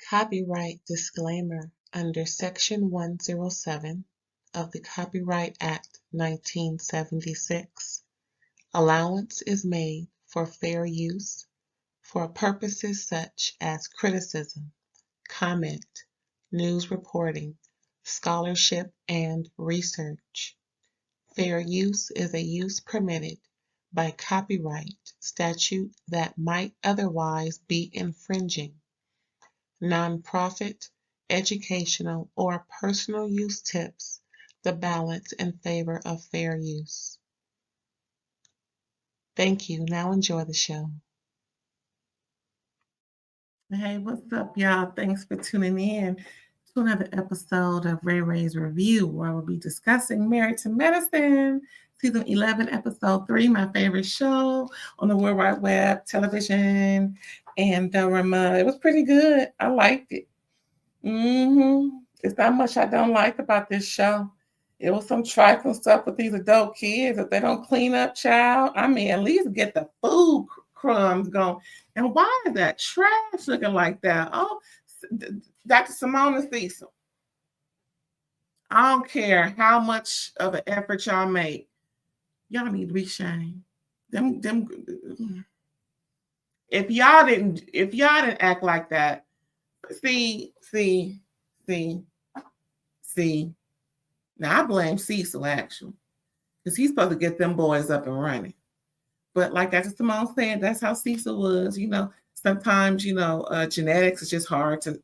Copyright disclaimer under Section 107 of the Copyright Act 1976. Allowance is made for fair use for purposes such as criticism, comment, news reporting, scholarship, and research. Fair use is a use permitted by copyright statute that might otherwise be infringing. Nonprofit, educational, or personal use tips the balance in favor of fair use. Thank you. Now enjoy the show. Hey, what's up, y'all? Thanks for tuning in to another episode of RAERAEs Review, where I will be discussing Married to Medicine, Season 11, Episode 3, my favorite show on the World Wide Web, television, and it was pretty good. I liked it. It's not much I don't like about this show. It was some trifling stuff with these adult kids. If they don't clean up, child, I mean, at least get the food crumbs going. And why is that trash looking like that? Oh, Dr. Simone and Cecil. I don't care how much of an effort y'all make. Y'all need to be shamed. If y'all didn't act like that, see. Now I blame Cecil actually, because he's supposed to get them boys up and running. But like Dr. Simone said, that's how Cecil was. You know, sometimes genetics is just hard to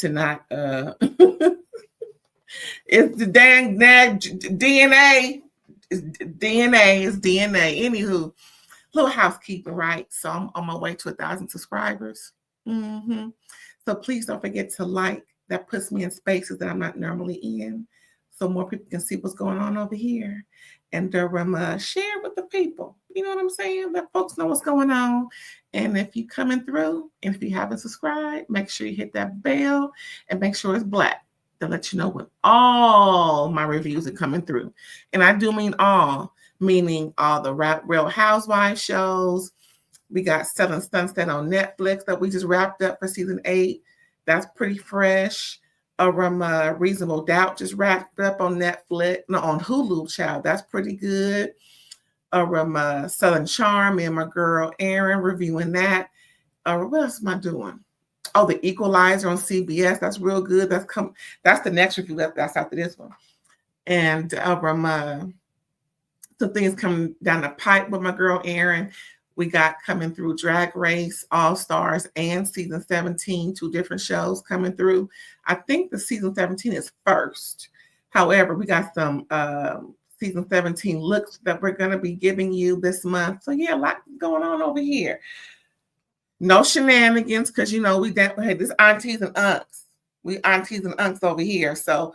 not. It's the dang DNA. DNA is DNA. Anywho, little housekeeping, right? So I'm on my way to 1,000 subscribers. So please don't forget to like. That puts me in spaces that I'm not normally in, so more people can see what's going on over here. And share with the people. You know what I'm saying? Let folks know what's going on. And if you're coming through, and if you haven't subscribed, make sure you hit that bell and make sure it's black to let you know when all my reviews are coming through. And I do mean all, meaning all the Real Housewives shows. We got Southern Sunset on Netflix that we just wrapped up for season 8. That's pretty fresh. Reasonable Doubt just wrapped up on Netflix. No, on Hulu, child. That's pretty good. Southern Charm, me and my girl Erin reviewing that. What else am I doing? Oh, The Equalizer on CBS. That's real good. That's the next review. That's after this one. And some things coming down the pipe with my girl Erin. We got coming through Drag Race, All Stars, and Season 17, 2 different shows coming through. I think the Season 17 is first. However, we got some Season 17 looks that we're going to be giving you this month. So, yeah, a lot going on over here. No shenanigans, because, we definitely had this aunties and unks. We aunties and unks over here. So,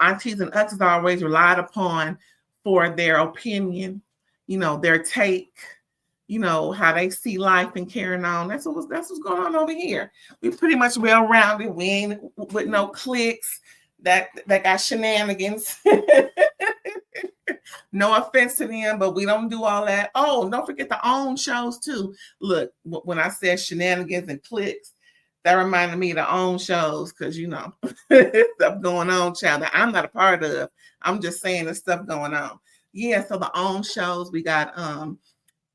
aunties and unks is always relied upon for their opinion, their take, how they see life and carrying on. That's what's going on over here. We pretty much well-rounded. We ain't with no cliques that got shenanigans. No offense to them, but we don't do all that. Oh, don't forget the own shows too. Look, when I said shenanigans and cliques, that reminded me of the own shows, because stuff going on, child, that I'm not a part of. I'm just saying there's stuff going on. Yeah, so the own shows, we got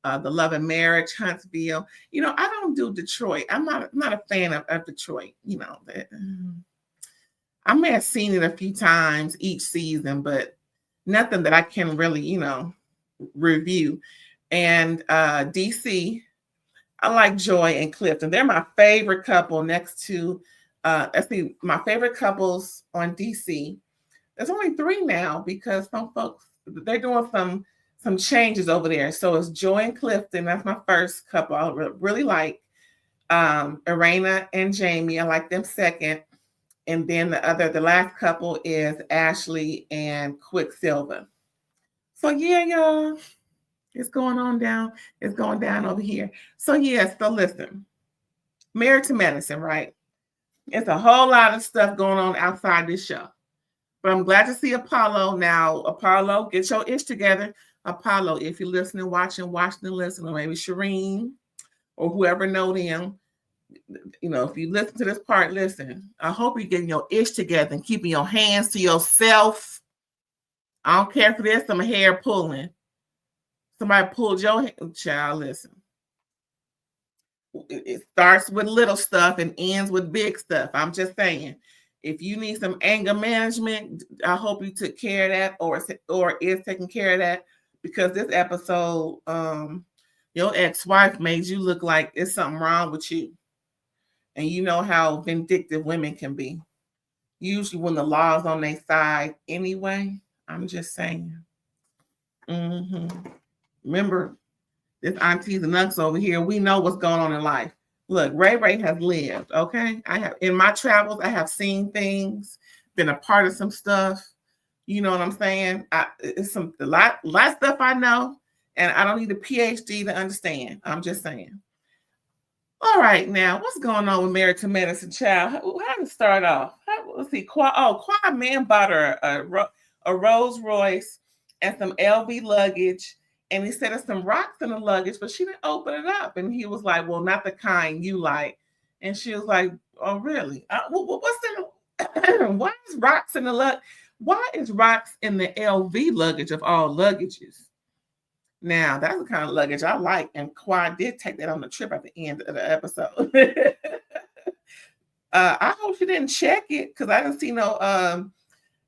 The Love and Marriage, Huntsville. I don't do Detroit. I'm not a fan of Detroit. I may have seen it a few times each season, but nothing that I can really, review. And DC, I like Joy and Clifton. They're my favorite couple next to, my favorite couples on DC. There's only 3 now because some folks, they're doing some changes over there. So it's Joy and Clifton. That's my first couple. I really like Irena and Jamie. I like them second. And then the last couple is Ashley and Quicksilver. So yeah, y'all, it's going on down. It's going down over here. So yes, so listen, Married to Medicine, right? It's a whole lot of stuff going on outside this show. But I'm glad to see Apollo. Now, Apollo, get your ish together. Apollo, if you're listening, watching, and listening, or maybe Shireen or whoever know them, you know, if you listen to this part, listen. I hope you're getting your ish together and keeping your hands to yourself. I don't care if there's some hair pulling. Somebody pulled your hand. Child, listen. It starts with little stuff and ends with big stuff. I'm just saying. If you need some anger management, I hope you took care of that or is taking care of that, because this episode, your ex-wife made you look like it's something wrong with you. And you know how vindictive women can be. Usually when the law is on their side anyway. I'm just saying. Remember, this aunties and unks over here, we know what's going on in life. Look, Ray has lived, okay? I have, in my travels, I have seen things, been a part of some stuff. You know what I'm saying? It's a lot of stuff I know, and I don't need a PhD to understand. I'm just saying. All right, now, what's going on with Married to Medicine, child? How to start off? Let's see. Quad Man bought her a Rolls Royce and some LV luggage, and he said there's some rocks in the luggage, but she didn't open it up. And he was like, well, not the kind you like. And she was like, oh, really? What's in the, why is rocks in the luggage? Why is rocks in the LV luggage of all luggages? Now, that's the kind of luggage I like, and Quad did take that on the trip at the end of the episode. I hope she didn't check it, because I didn't see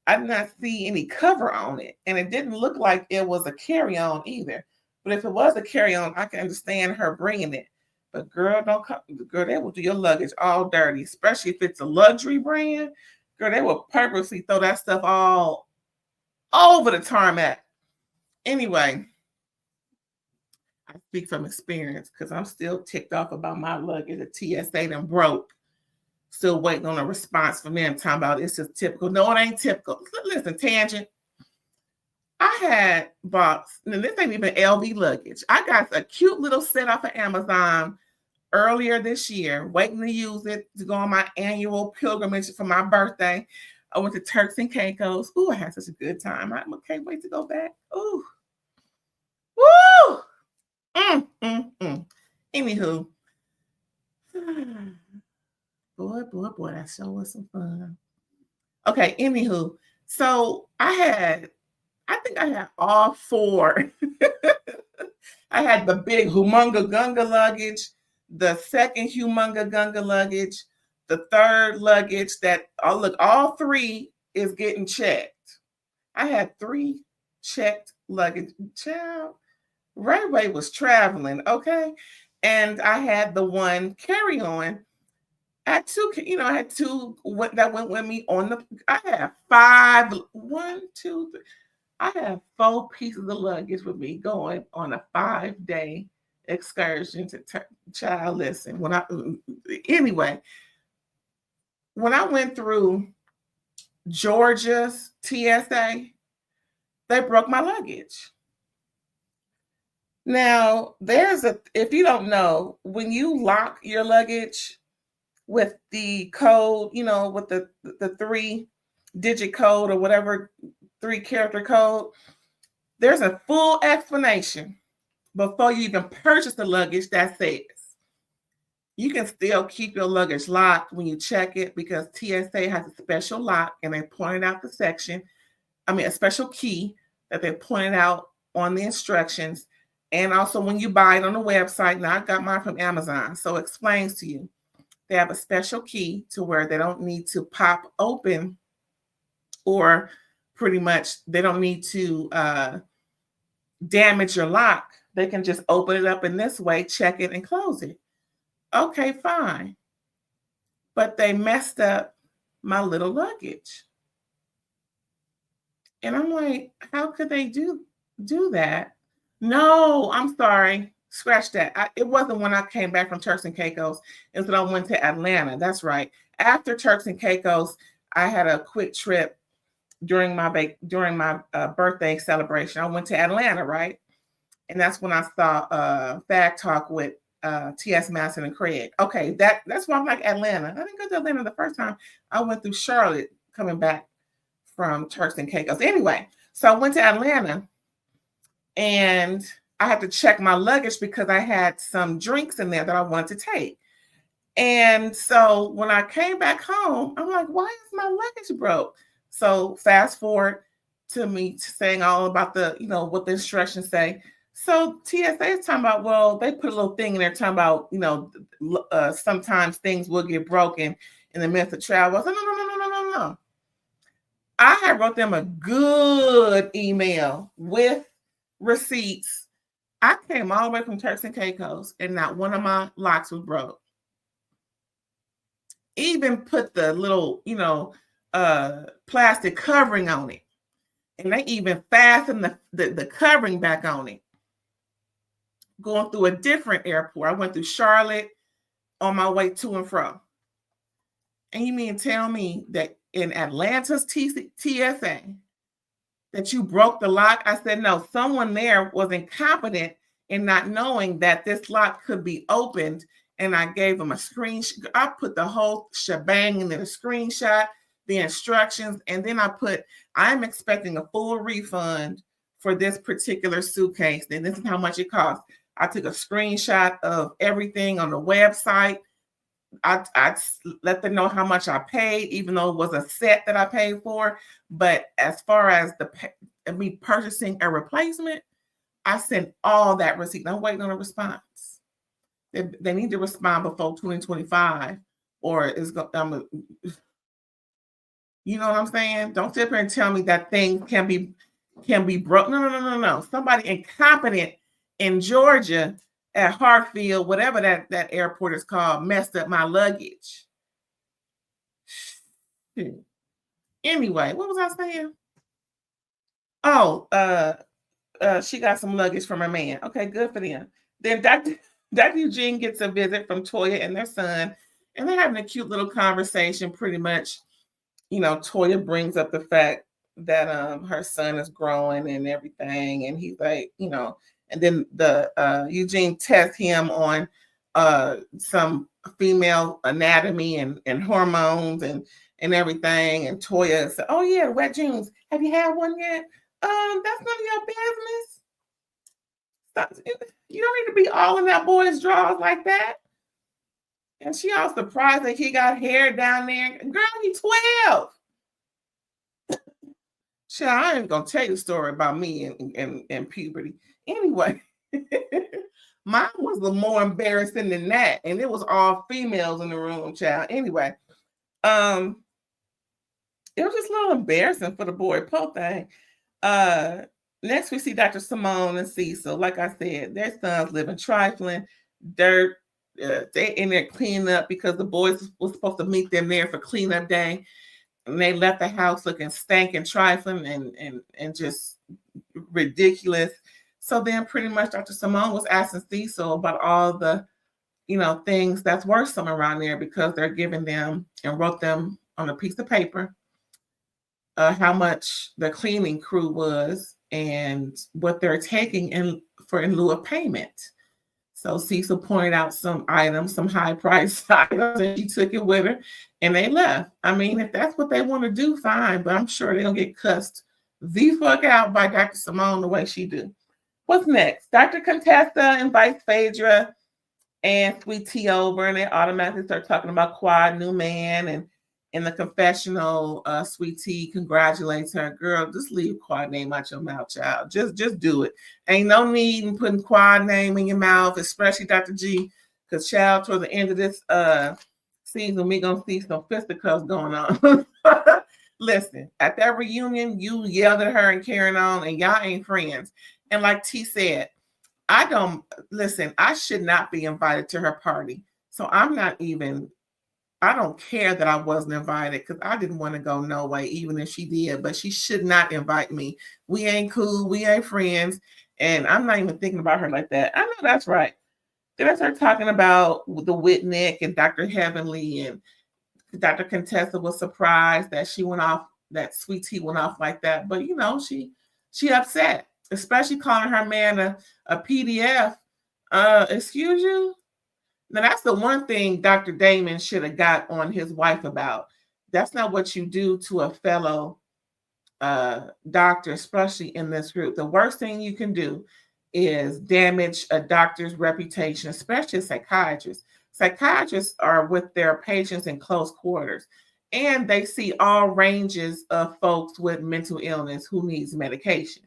I did not see any cover on it, and it didn't look like it was a carry-on either. But if it was a carry-on, I can understand her bringing it. But girl, they will do your luggage all dirty, especially if it's a luxury brand. Girl, they will purposely throw that stuff all over the tarmac. Anyway, I speak from experience, because I'm still ticked off about my luggage. The TSA done broke. Still waiting on a response from them talking about it's just typical. No, it ain't typical. Listen, tangent. I had bought, and this ain't even LV luggage. I got a cute little set off of Amazon earlier this year, waiting to use it to go on my annual pilgrimage for my birthday. I went to Turks and Caicos. Ooh, I had such a good time. I can't wait to go back. Ooh. Woo! Anywho. Boy, that show was some fun. Okay, anywho. So I think I had all four. I had the big Humunga Gunga luggage, the second Humunga Gunga luggage, the third luggage that, oh look, all three is getting checked. I had 3 checked luggage. Child, Ray was traveling, okay? And I had the one carry-on. I had 2, I had 2 that went with me on the, I have 5, 1, 2, 3. I have 4 pieces of luggage with me going on a 5-day excursion to child. Listen, anyway, when I went through Georgia's TSA, they broke my luggage. Now, if you don't know, when you lock your luggage with the code, with the 3-digit code or whatever, 3-character code, there's a full explanation before you even purchase the luggage that says you can still keep your luggage locked when you check it, because TSA has a special lock, and they pointed out a special key that they pointed out on the instructions. And also when you buy it on the website, now I got mine from Amazon, so it explains to you. They have a special key to where they don't need to pop open, or pretty much they don't need to damage your lock. They can just open it up in this way, check it, and close it. Okay, fine. But they messed up my little luggage. And I'm like, how could they do that? No, I'm sorry. Scratch that. It wasn't when I came back from Turks and Caicos. It was when I went to Atlanta. That's right. After Turks and Caicos, I had a quick trip during my birthday celebration. I went to Atlanta, right? And that's when I saw Fag Talk with T.S. Madison and Craig. Okay, that's why I'm like Atlanta. I didn't go to Atlanta the first time. I went through Charlotte coming back from Turks and Caicos. Anyway, so I went to Atlanta, and I had to check my luggage because I had some drinks in there that I wanted to take. And so when I came back home, I'm like, why is my luggage broke? So fast forward to me saying all about the, what the instructions say. So TSA is talking about, well, they put a little thing in there talking about, sometimes things will get broken in the midst of travel. I said, no. I had wrote them a good email with receipts. I came all the way from Turks and Caicos, and not one of my locks was broke. Even put the little, plastic covering on it. And they even fastened the covering back on it. Going through a different airport. I went through Charlotte on my way to and from. And you mean tell me that in Atlanta's TSA that you broke the lock? I said, no, someone there was incompetent in not knowing that this lock could be opened. And I gave them a screenshot. I put the whole shebang in the screenshot, the instructions, and then I put, I'm expecting a full refund for this particular suitcase. And this is how much it costs. I took a screenshot of everything on the website. I let them know how much I paid, even though it was a set that I paid for. But as far as me purchasing a replacement, I sent all that receipt. I'm waiting on a response. They need to respond before 2025, or it's going. You know what I'm saying? Don't sit here and tell me that things can be broke. No. Somebody incompetent in Georgia at Hartfield, whatever that airport is called, messed up my luggage. Anyway, what was I saying? Oh, she got some luggage from her man. Okay, good for them. Then Dr. Eugene gets a visit from Toya and their son, and they're having a cute little conversation. Pretty much, Toya brings up the fact that her son is growing and everything, and he's like, and then the Eugene tests him on some female anatomy and hormones and everything. And Toya said, "Oh yeah, wet dreams. Have you had one yet? That's none of your business. You don't need to be all in that boy's drawers like that." And she all surprised that he got hair down there. Girl, he's 12. Child, I ain't gonna tell you a story about me and puberty. Anyway, mine was a little more embarrassing than that, and it was all females in the room, child. Anyway, it was just a little embarrassing for the boy, poor thing. Next we see Dr. Simone and Cecil. Like I said, their sons live in trifling, dirt. They in there cleaning up because the boys were supposed to meet them there for cleanup day. And they left the house looking stank and trifling and just ridiculous. So then pretty much Dr. Simone was asking Cecil about all the, things that's worrisome around there because they're giving them and wrote them on a piece of paper how much the cleaning crew was and what they're taking in lieu of payment. So Cecil pointed out some items, some high-priced items, and she took it with her, and they left. I mean, if that's what they want to do, fine, but I'm sure they'll get cussed the fuck out by Dr. Simone the way she do. What's next? Dr. Contessa invites Phaedra and Sweet T over, and they automatically start talking about Quad, new man, and in the confessional, Sweet T congratulates her. Girl, just leave Quad name out your mouth, child. Just do it. Ain't no need in putting Quad name in your mouth, especially Dr. G, because child, toward the end of this season, we gonna see some fisticuffs going on. Listen, at that reunion, you yelled at her and carrying on, and y'all ain't friends. And like T said, I should not be invited to her party. So I don't care that I wasn't invited because I didn't want to go no way, even if she did, but she should not invite me. We ain't cool. We ain't friends. And I'm not even thinking about her like that. I know that's right. Then I started talking about the Whitnick and Dr. Heavenly, and Dr. Contessa was surprised that she went off, that Sweet Tea went off like that. But, she upset, especially calling her man a PDF. Excuse you? Now, that's the one thing Dr. Damon should have got on his wife about. That's not what you do to a fellow doctor, especially in this group. The worst thing you can do is damage a doctor's reputation, especially a psychiatrist. Psychiatrists are with their patients in close quarters, and they see all ranges of folks with mental illness who needs medication.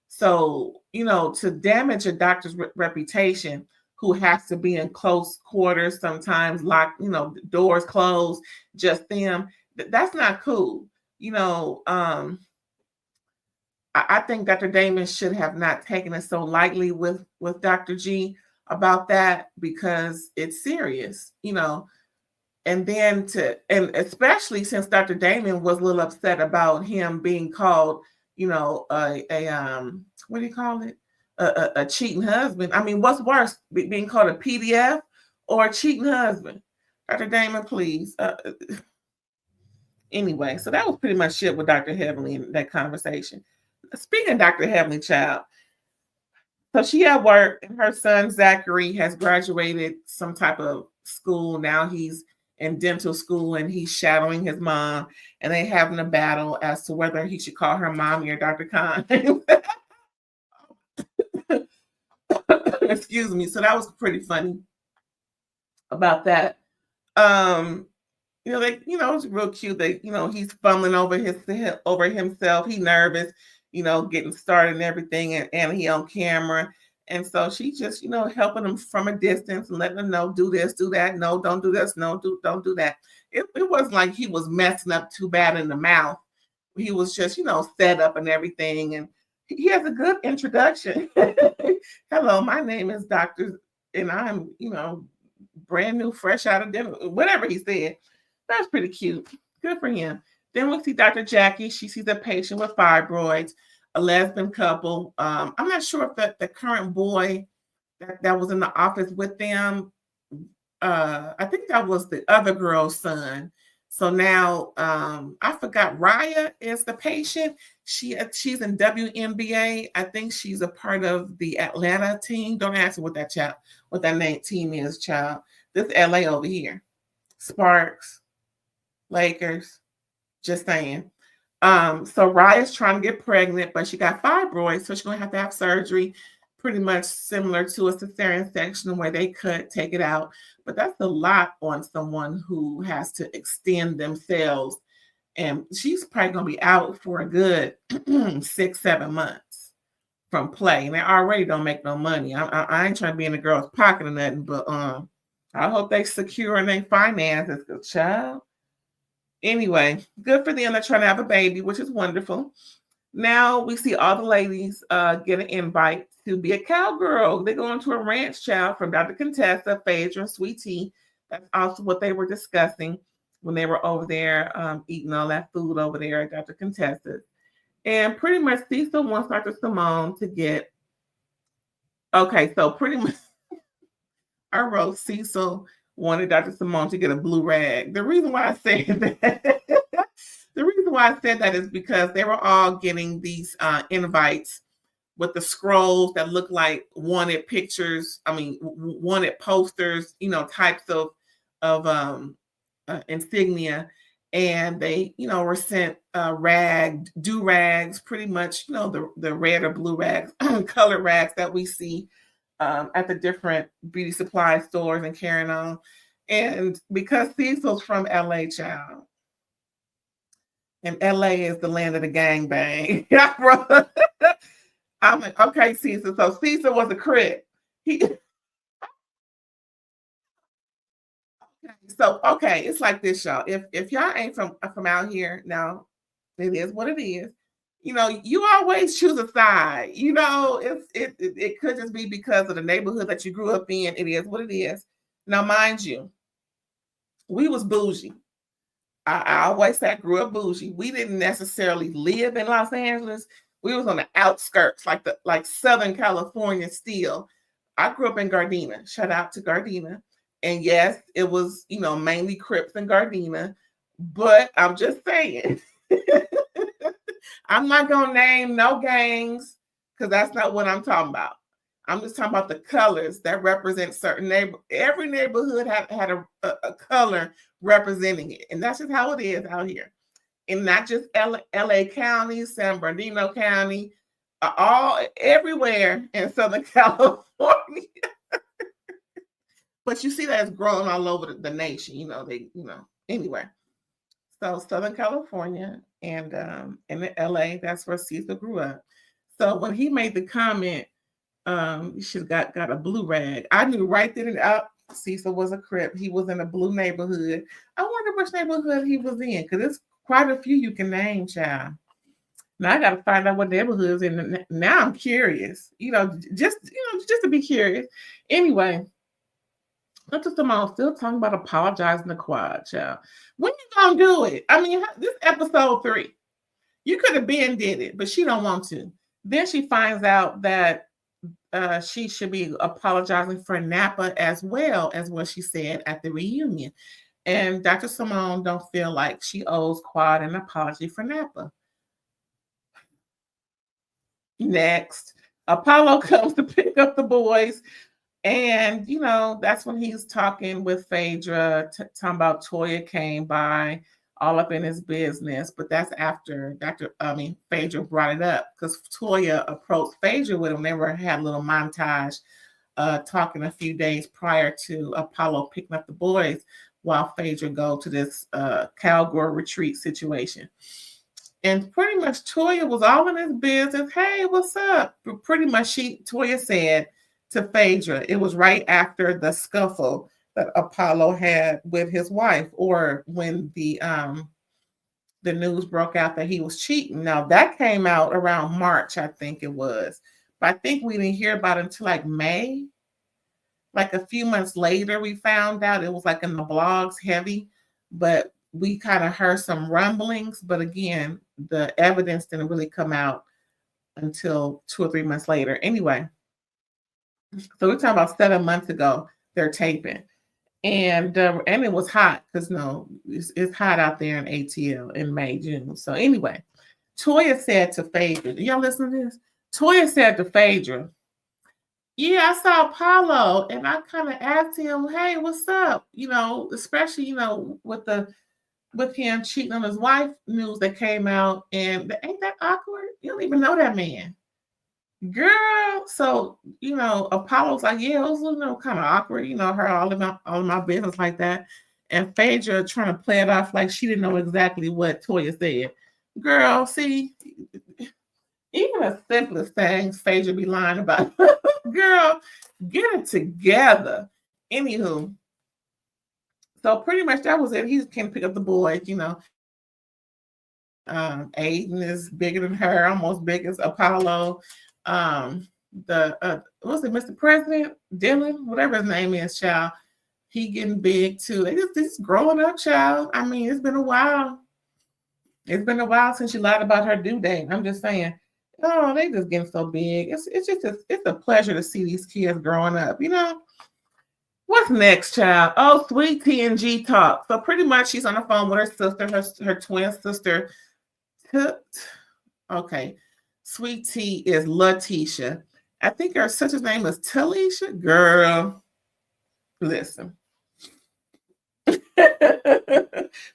So, to damage a doctor's reputation, who has to be in close quarters, sometimes locked, doors closed, just them, that's not cool. I think Dr. Damon should have not taken it so lightly with Dr. G about that, because it's serious, and especially since Dr. Damon was a little upset about him being called, what do you call it? A cheating husband. I mean, what's worse, being called a PDF or a cheating husband? Dr. Damon, please. Anyway, so that was pretty much it with Dr. Heavenly in that conversation. Speaking of Dr. Heavenly, child, so she at work, and her son Zachary has graduated some type of school. Now he's in dental school, and he's shadowing his mom, and they having a battle as to whether he should call her mommy or Dr. Khan. Excuse me. So that was pretty funny about that. It's real cute that, he's fumbling over himself. He nervous, getting started and everything, and he on camera. And so she just, helping him from a distance and letting him know, do this, do that. No, don't do this. No, don't do that. It wasn't like he was messing up too bad in the mouth. He was just, set up and everything. And he has a good introduction. Hello, my name is Dr. and I'm, brand new, fresh out of dinner, whatever he said. That's pretty cute. Good for him. Then we see Dr. Jackie. She sees a patient with fibroids, a lesbian couple. I'm not sure if the current boy that was in the office with them, I think that was the other girl's son. So now I forgot, Raya is the patient. She's in WNBA. I think she's a part of the Atlanta team. Don't ask me what that team is, child. This LA over here. Sparks, Lakers, just saying. So Raya's trying to get pregnant, but she got fibroids, so she's gonna have to have surgery, pretty much similar to a cesarean section where they take it out. But that's a lot on someone who has to extend themselves. And she's probably gonna be out for a good 6-7 months from play. And they already don't make no money. I ain't trying to be in the girl's pocket or nothing, but I hope they secure and they finances, good child. Anyway, good for them. They're trying to have a baby, which is wonderful. Now we see all the ladies get an invite to be a cowgirl. They're going to a ranch, child, from Dr. Contessa, Phaedra and Sweet T. That's also what they were discussing when they were over there eating all that food over there at Dr. Contessa. And pretty much Cecil wants Dr. Simone to get, okay, so pretty much I wrote Cecil wanted Dr. Simone to get a blue rag. The reason why I said that is because they were all getting these invites with the scrolls that look like wanted pictures. I mean, wanted posters, types of insignia. And they, were sent do rags, pretty much, the red or blue rags, colored rags that we see at the different beauty supply stores and carrying on. And because Cecil's from LA, child, and LA is the land of the gangbang. I'm like, okay, Cecil. So Cecil was a Crip. Okay, it's like this, y'all. If y'all ain't from out here, now it is what it is. You always choose a side. It could just be because of the neighborhood that you grew up in. It is what it is. Now, mind you, we was bougie. I always say I grew up bougie. We didn't necessarily live in Los Angeles. We was on the outskirts, like Southern California still. I grew up in Gardena. Shout out to Gardena. And yes, it was, mainly Crips in Gardena. But I'm just saying, I'm not going to name no gangs because that's not what I'm talking about. I'm just talking about the colors that represent certain every neighborhood had a color representing it. And that's just how it is out here. And not just LA County, San Bernardino County, everywhere in Southern California. But you see that it's growing all over the nation. Anyway. So Southern California and in LA, that's where Cecil grew up. So when he made the comment, you should have got a blue rag. I knew right then and out Cecil was a Crip. He was in a blue neighborhood. I wonder which neighborhood he was in, because there's quite a few you can name, child. Now I gotta find out what neighborhoods in. Now I'm curious. Just to be curious. Anyway, Dr. Simone still talking about apologizing to Quad, child. When you gonna do it? I mean, this episode 3. You could have been did it, but she don't want to. Then she finds out that she should be apologizing for Napa as well as what she said at the reunion. And Dr. Simone don't feel like she owes Quad an apology for Napa. Next, Apollo comes to pick up the boys. And, that's when he's talking with Phaedra, talking about Toya came by all up in his business. But that's after Phaedra brought it up, because Toya approached Phaedra with him. They had a little montage talking a few days prior to Apollo picking up the boys while Phaedra go to this cowgirl retreat situation. And pretty much Toya was all in his business. Hey, what's up? But pretty much Toya said to Phaedra, it was right after the scuffle that Apollo had with his wife, or when the news broke out that he was cheating. Now that came out around March, I think it was. But I think we didn't hear about it until like May. Like a few months later, we found out. It was like in the blogs heavy, but we kind of heard some rumblings. But again, the evidence didn't really come out until 2 or 3 months later. Anyway, so we're talking about 7 months ago, they're taping. And it was hot, because it's hot out there in ATL in May, June. So anyway, Toya said to Phaedra, y'all listen to this? Toya said to Phaedra, yeah, I saw Apollo, and I kind of asked him, hey, what's up? Especially, with him cheating on his wife news that came out, and ain't that awkward? You don't even know that man. Girl, so Apollo's like, yeah, it was kind of awkward, her all in my business like that. And Phaedra trying to play it off like she didn't know exactly what Toya said. Girl, see, even the simplest things Phaedra be lying about. Girl, get it together. Anywho, so pretty much that was it. He can pick up the boys, Aiden is bigger than her, almost big as Apollo. What's it, Mr. President? Dylan, whatever his name is, child. He getting big too. They just growing up, child. I mean, it's been a while. It's been a while since she lied about her due date. I'm just saying, oh, they just getting so big. It's a pleasure to see these kids growing up. What's next, child? Oh, Sweet T and G talk. So pretty much she's on the phone with her sister, her twin sister. Okay. Sweet T is Letitia. I think her sister's name is Talisha. Girl, listen.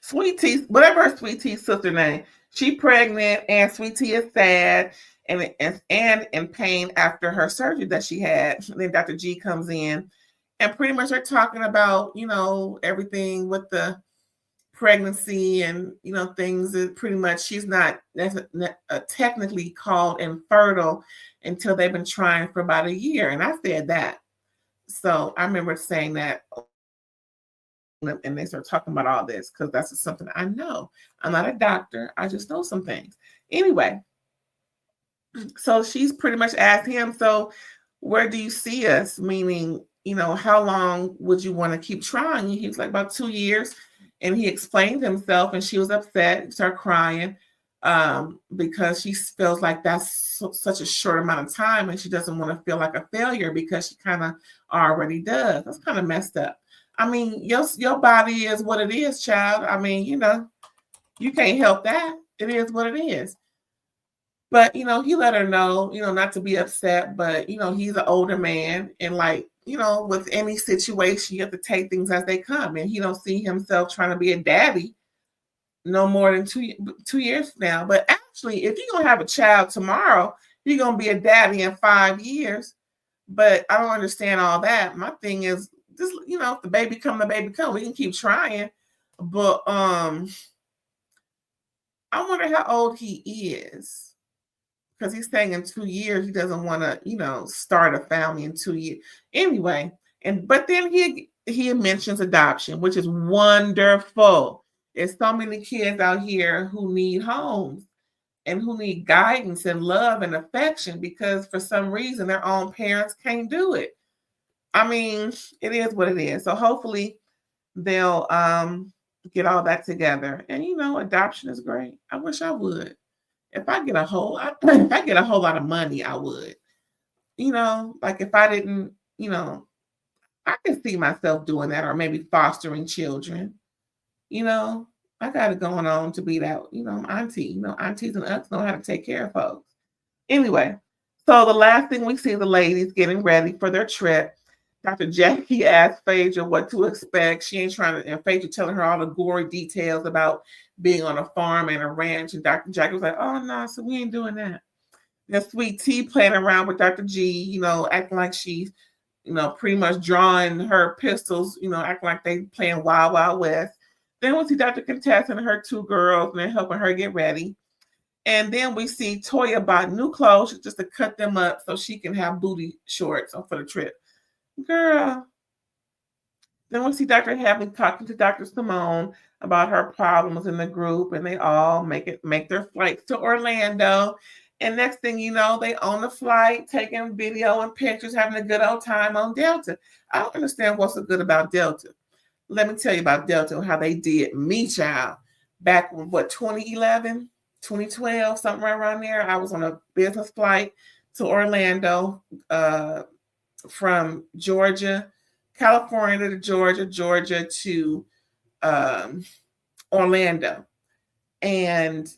Sweet T, whatever her Sweet T's sister name, she pregnant, and Sweet T is sad and in pain after her surgery that she had. Then Dr. G comes in, and pretty much they're talking about everything with the pregnancy and things that pretty much she's not technically called infertile until they've been trying for about a year. And I said that. So I remember saying that, and they start talking about all this because that's just something I know. I'm not a doctor. I just know some things. Anyway, so she's pretty much asked him, so where do you see us? Meaning, how long would you want to keep trying? He was like, about 2 years. And he explained himself, and she was upset, started crying because she feels like that's such a short amount of time, and she doesn't want to feel like a failure because she kind of already does. That's kind of messed up. I mean, your body is what it is, child. I mean, you can't help that. It is what it is. But, he let her know, not to be upset, but, he's an older man, and with any situation, you have to take things as they come. And he don't see himself trying to be a daddy no more than 2 years now. But actually, if you're going to have a child tomorrow, you're going to be a daddy in 5 years. But I don't understand all that. My thing is, just, if the baby come, we can keep trying. But I wonder how old he is, because he's saying in 2 years he doesn't want to, start a family in 2 years. Anyway, but then he mentions adoption, which is wonderful. There's so many kids out here who need homes and who need guidance and love and affection, because for some reason their own parents can't do it. I mean, it is what it is. So hopefully they'll get all that together. And adoption is great. I wish I would. If I get a whole lot of money, I would. Like if I didn't, I can see myself doing that, or maybe fostering children. I got it going on to be that, auntie. Aunties and uncles know how to take care of folks. Anyway, so the last thing we see the ladies getting ready for their trip. Dr. Jackie asked Phaedra what to expect. She ain't trying to, and Phaedra telling her all the gory details about being on a farm and a ranch. And Dr. Jackie was like, oh, no, so we ain't doing that. Then Sweet T playing around with Dr. G, acting like she's, pretty much drawing her pistols, acting like they playing Wild Wild West. Then we see Dr. Contessa and her 2 girls, and they're helping her get ready. And then we see Toya bought new clothes just to cut them up so she can have booty shorts for the trip. Girl. Then we see Dr. Hadley talking to Dr. Simone about her problems in the group, and they all make their flights to Orlando. And next thing you know, they on the flight, taking video and pictures, having a good old time on Delta. I don't understand what's so good about Delta. Let me tell you about Delta and how they did me, child. Back in 2011, 2012, something right around there. I was on a business flight to Orlando, from California to Georgia to Orlando. And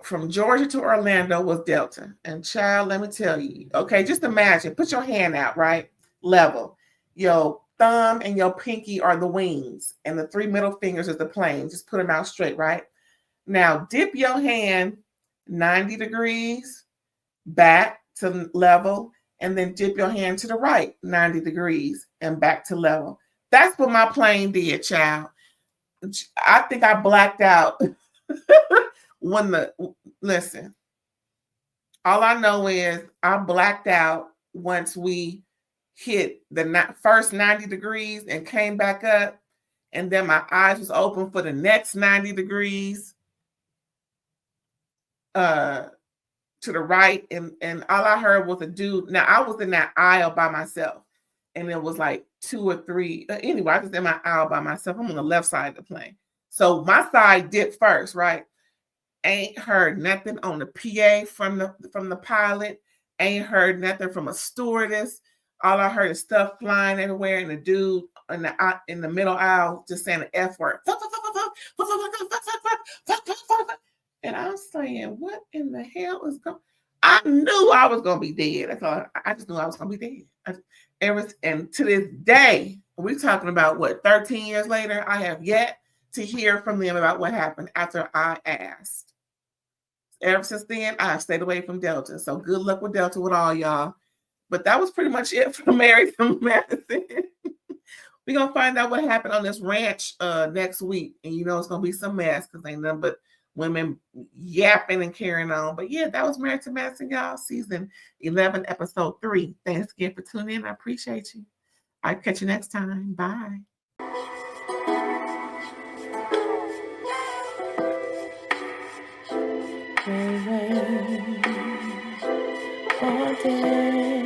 from Georgia to Orlando was Delta. And child, let me tell you, okay, just imagine, put your hand out, right? Level. Your thumb and your pinky are the wings, and the 3 middle fingers is the plane. Just put them out straight, right? Now dip your hand 90 degrees back to level, and then dip your hand to the right 90 degrees and back to level. That's what my plane did, child. I think I blacked out listen. All I know is I blacked out once we hit the first 90 degrees and came back up, and then my eyes was open for the next 90 degrees to the right, and all I heard was a dude. Now I was in that aisle by myself, and it was like 2 or 3. Anyway, I was in my aisle by myself. I'm on the left side of the plane, so my side dipped first, right? Ain't heard nothing on the PA from the pilot. Ain't heard nothing from a stewardess. All I heard is stuff flying everywhere, and the dude in the middle aisle just saying the F word. And I'm saying, what in the hell is going on? I knew I was going to be dead. That's all. I just knew I was going to be dead. And to this day, we're talking about, 13 years later, I have yet to hear from them about what happened after I asked. Ever since then, I've stayed away from Delta. So good luck with Delta with all y'all. But that was pretty much it for Married to Medicine. We're going to find out what happened on this ranch next week. And it's going to be some mess, because ain't nothing but women yapping and carrying on. But yeah, that was Married to Medicine, y'all. Season 11, episode 3. Thanks again for tuning in. I appreciate you. I'll catch you next time. Bye. All day.